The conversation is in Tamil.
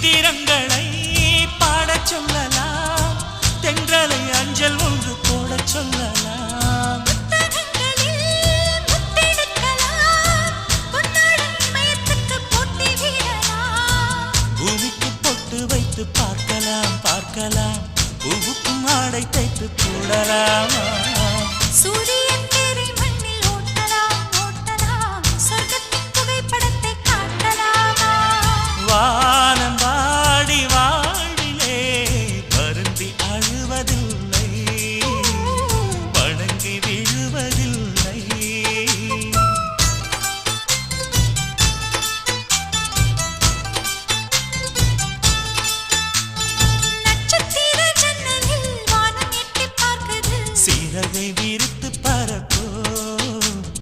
மந்திரங்களை பாடச் சொல்லலாம், தென்றலை அஞ்சல் ஒன்று போடச் சொல்லலாம். பூமிக்கு பொட்டு வைத்து பார்க்கலாம் பார்க்கலாம், பூவுக்கும் ஆடை தைத்து போடலாம்.